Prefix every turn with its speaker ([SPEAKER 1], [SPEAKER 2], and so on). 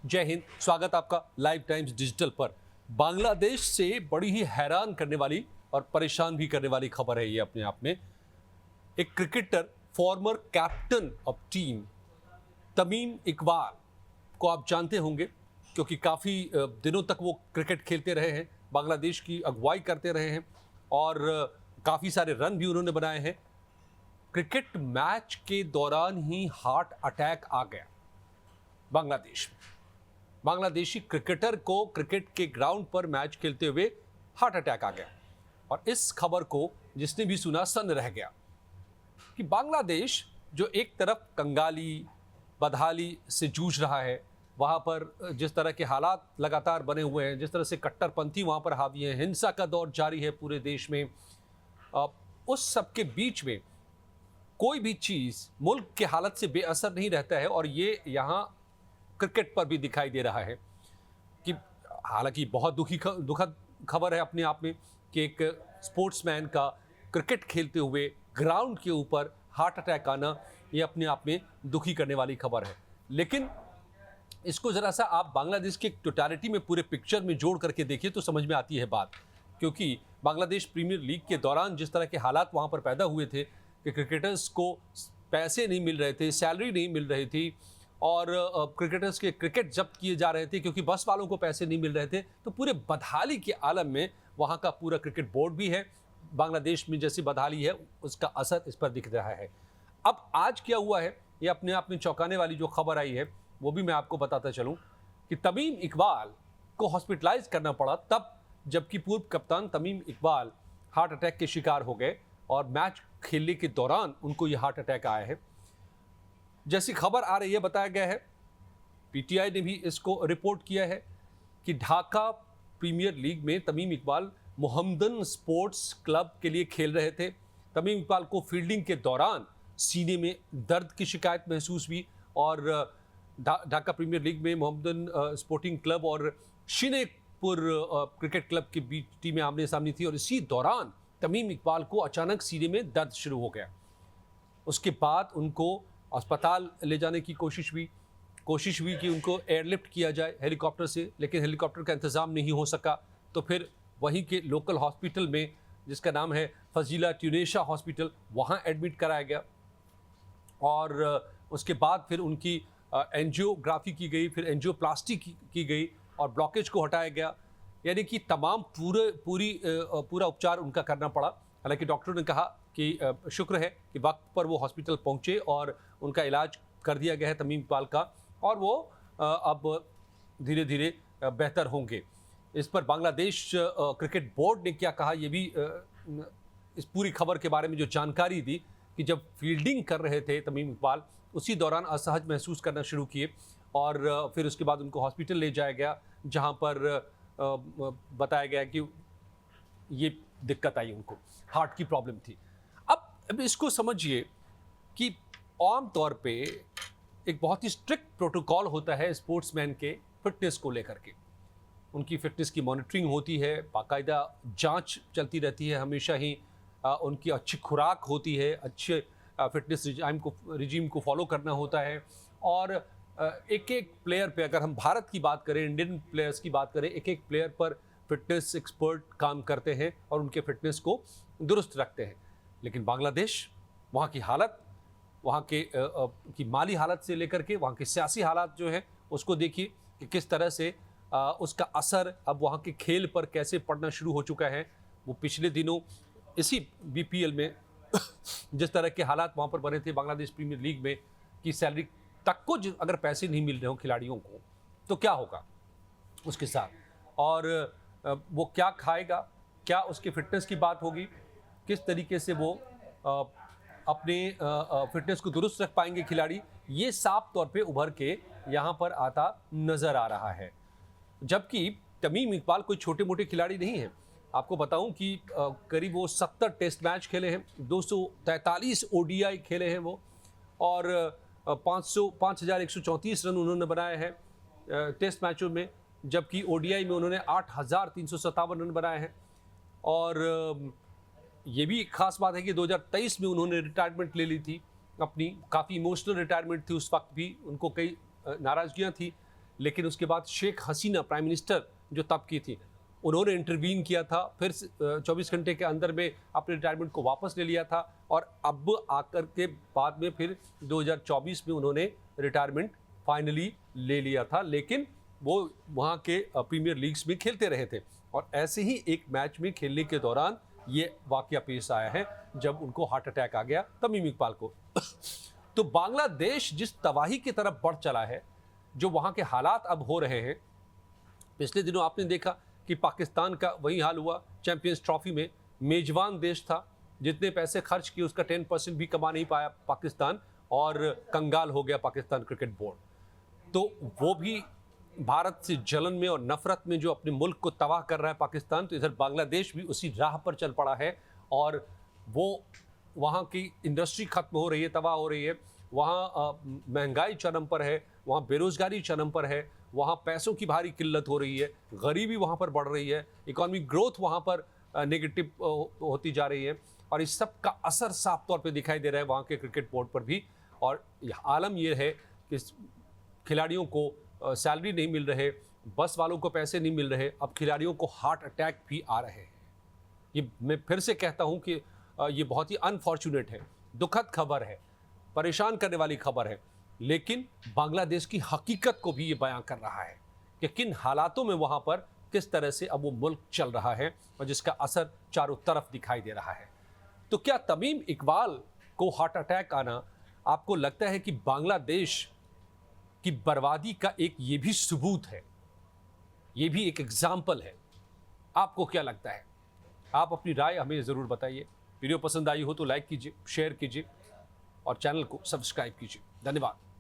[SPEAKER 1] जय हिंद। स्वागत आपका लाइव टाइम्स डिजिटल पर। बांग्लादेश से बड़ी ही हैरान करने वाली और परेशान भी करने वाली खबर है ये अपने आप में। एक cricketer, former captain of team Tamim Iqbal को आप जानते होंगे, क्योंकि काफ़ी दिनों तक वो क्रिकेट खेलते रहे हैं, बांग्लादेश की अगुवाई करते रहे हैं और काफ़ी सारे रन भी उन्होंने बनाए हैं। क्रिकेट मैच के दौरान ही हार्ट अटैक आ गया बांग्लादेश में। बांग्लादेशी क्रिकेटर को क्रिकेट के ग्राउंड पर मैच खेलते हुए हार्ट अटैक आ गया और इस खबर को जिसने भी सुना सन्न रह गया कि बांग्लादेश जो एक तरफ कंगाली बदहाली से जूझ रहा है, वहाँ पर जिस तरह के हालात लगातार बने हुए हैं, जिस तरह से कट्टरपंथी वहाँ पर हावी है, हिंसा का दौर जारी है पूरे देश में, उस सब के बीच में कोई भी चीज़ मुल्क के हालत से बेअसर नहीं रहता है। और ये यहाँ क्रिकेट पर भी दिखाई दे रहा है कि हालांकि बहुत दुखद खबर है अपने आप में कि एक स्पोर्ट्समैन का क्रिकेट खेलते हुए ग्राउंड के ऊपर हार्ट अटैक आना, ये अपने आप में दुखी करने वाली खबर है। लेकिन इसको ज़रा सा आप बांग्लादेश के टोटलिटी में पूरे पिक्चर में जोड़ करके देखिए तो समझ में आती है बात। क्योंकि बांग्लादेश प्रीमियर लीग के दौरान जिस तरह के हालात वहाँ पर पैदा हुए थे कि क्रिकेटर्स को पैसे नहीं मिल रहे थे, सैलरी नहीं मिल रही थी और क्रिकेटर्स के क्रिकेट जब्त किए जा रहे थे क्योंकि बस वालों को पैसे नहीं मिल रहे थे, तो पूरे बदहाली के आलम में वहाँ का पूरा क्रिकेट बोर्ड भी है। बांग्लादेश में जैसी बदहाली है उसका असर इस पर दिख रहा है। अब आज क्या हुआ है, ये अपने आप में चौंकाने वाली जो खबर आई है वो भी मैं आपको बताता चलूँ कि तमीम इकबाल को हॉस्पिटलाइज करना पड़ा तब, जबकि पूर्व कप्तान तमीम इकबाल हार्ट अटैक के शिकार हो गए और मैच खेलने के दौरान उनको ये हार्ट अटैक आया है। जैसी खबर आ रही है, बताया गया है, पीटीआई ने भी इसको रिपोर्ट किया है कि ढाका प्रीमियर लीग में Tamim Iqbal Mohammedan sports club के लिए खेल रहे थे। तमीम इकबाल को फील्डिंग के दौरान सीने में दर्द की शिकायत महसूस हुई और ढाका प्रीमियर लीग में मोहम्मदन स्पोर्टिंग क्लब और शिनेपुर क्रिकेट क्लब के बीच टीमें आमने सामने थी और इसी दौरान तमीम इकबाल को अचानक सीने में दर्द शुरू हो गया। उसके बाद उनको अस्पताल ले जाने की कोशिश हुई कि उनको एयरलिफ्ट किया जाए हेलीकॉप्टर से, लेकिन हेलीकॉप्टर का इंतज़ाम नहीं हो सका। तो फिर वहीं के लोकल हॉस्पिटल में, जिसका नाम है फजीला ट्यूनेशा हॉस्पिटल, वहाँ एडमिट कराया गया और उसके बाद फिर उनकी एंजियोग्राफी की गई, फिर एंजियोप्लास्टी की गई और ब्लॉकेज को हटाया गया। यानी कि तमाम पूरा उपचार उनका करना पड़ा। हालांकि डॉक्टरों ने कहा कि शुक्र है कि वक्त पर वो हॉस्पिटल पहुंचे और उनका इलाज कर दिया गया है तमीम इकबाल का, और वो अब धीरे धीरे बेहतर होंगे। इस पर बांग्लादेश क्रिकेट बोर्ड ने क्या कहा, ये भी इस पूरी खबर के बारे में जो जानकारी दी कि जब फील्डिंग कर रहे थे तमीम इकबाल, उसी दौरान असहज महसूस करना शुरू किए और फिर उसके बाद उनको हॉस्पिटल ले जाया गया, जहाँ पर बताया गया कि ये दिक्कत आई, उनको हार्ट की प्रॉब्लम थी। अब इसको समझिए कि आम तौर पे एक बहुत ही स्ट्रिक्ट प्रोटोकॉल होता है स्पोर्ट्समैन के फिटनेस को लेकर के। उनकी फिटनेस की मॉनिटरिंग होती है, बाकायदा जांच चलती रहती है हमेशा ही, उनकी अच्छी खुराक होती है, अच्छे फिटनेस रिजीम को फॉलो करना होता है और एक एक प्लेयर पे, अगर हम भारत की बात करें, इंडियन प्लेयर्स की बात करें, एक एक प्लेयर पर फिटनेस एक्सपर्ट काम करते हैं और उनके फिटनेस को दुरुस्त रखते हैं। लेकिन बांग्लादेश, वहाँ की हालत, वहाँ के की माली हालत से लेकर के वहाँ के सियासी हालात जो है उसको देखिए कि किस तरह से उसका असर अब वहाँ के खेल पर कैसे पड़ना शुरू हो चुका है। वो पिछले दिनों इसी बीपीएल में जिस तरह के हालात वहाँ पर बने थे बांग्लादेश प्रीमियर लीग में कि सैलरी तक को अगर पैसे नहीं मिल रहे हो खिलाड़ियों को तो क्या होगा उसके साथ, और वो क्या खाएगा, क्या उसकी फिटनेस की बात होगी, किस तरीके से वो अपने फिटनेस को दुरुस्त रख पाएंगे खिलाड़ी, ये साफ तौर पे उभर के यहाँ पर आता नज़र आ रहा है। जबकि तमीम इकबाल कोई छोटे मोटे खिलाड़ी नहीं है। आपको बताऊं कि करीब वो 70 टेस्ट मैच खेले हैं, 243 ओडीआई खेले हैं वो, और 5,134 रन उन्होंने बनाए हैं टेस्ट मैचों में, जबकि ओडीआई में उन्होंने 8,357 रन बनाए हैं। और ये भी एक खास बात है कि 2023 में उन्होंने रिटायरमेंट ले ली थी अपनी, काफ़ी इमोशनल रिटायरमेंट थी उस वक्त भी, उनको कई नाराज़गियाँ थी, लेकिन उसके बाद शेख हसीना प्राइम मिनिस्टर जो तब की थी, उन्होंने इंटरवीन किया था, फिर 24 घंटे के अंदर में अपने रिटायरमेंट को वापस ले लिया था और अब आकर के बाद में फिर 2024 में उन्होंने रिटायरमेंट फाइनली ले लिया था। लेकिन वो वहाँ के प्रीमियर लीग्स में खेलते रहे थे और ऐसे ही एक मैच में खेलने के दौरान ये वाकया पेश आया है जब उनको हार्ट अटैक आ गया तमीम इकबाल को। तो बांग्लादेश जिस तबाही की तरफ बढ़ चला है, जो वहाँ के हालात अब हो रहे हैं, पिछले दिनों आपने देखा कि पाकिस्तान का वही हाल हुआ। चैंपियंस ट्रॉफी में मेजबान देश था, जितने पैसे खर्च किए उसका 10% भी कमा नहीं पाया पाकिस्तान और कंगाल हो गया पाकिस्तान क्रिकेट बोर्ड। तो वो भी भारत से जलन में और नफरत में जो अपने मुल्क को तबाह कर रहा है पाकिस्तान, तो इधर बांग्लादेश भी उसी राह पर चल पड़ा है और वो वहाँ की इंडस्ट्री खत्म हो रही है, तबाह हो रही है। वहाँ महंगाई चरम पर है, वहाँ बेरोजगारी चरम पर है, वहाँ पैसों की भारी किल्लत हो रही है, गरीबी वहाँ पर बढ़ रही है, इकोनॉमिक ग्रोथ वहाँ पर नेगेटिव होती जा रही है और इस सब का असर साफ तौर पे दिखाई दे रहा है वहाँ के क्रिकेट बोर्ड पर भी। और आलम ये है कि खिलाड़ियों को सैलरी नहीं मिल रहे, बस वालों को पैसे नहीं मिल रहे, अब खिलाड़ियों को हार्ट अटैक भी आ रहे हैं। ये मैं फिर से कहता हूँ कि ये बहुत ही अनफॉर्चुनेट है, दुखद खबर है, परेशान करने वाली खबर है, लेकिन बांग्लादेश की हकीकत को भी ये बयां कर रहा है कि किन हालातों में वहाँ पर किस तरह से अब वो मुल्क चल रहा है और जिसका असर चारों तरफ दिखाई दे रहा है। तो क्या तमीम इकबाल को हार्ट अटैक आना आपको लगता है कि बांग्लादेश की बर्बादी का एक ये भी सबूत है, ये भी एक एग्जाम्पल है? आपको क्या लगता है? आप अपनी राय हमें ज़रूर बताइए। वीडियो पसंद आई हो तो लाइक कीजिए, शेयर कीजिए और चैनल को सब्सक्राइब कीजिए। धन्यवाद।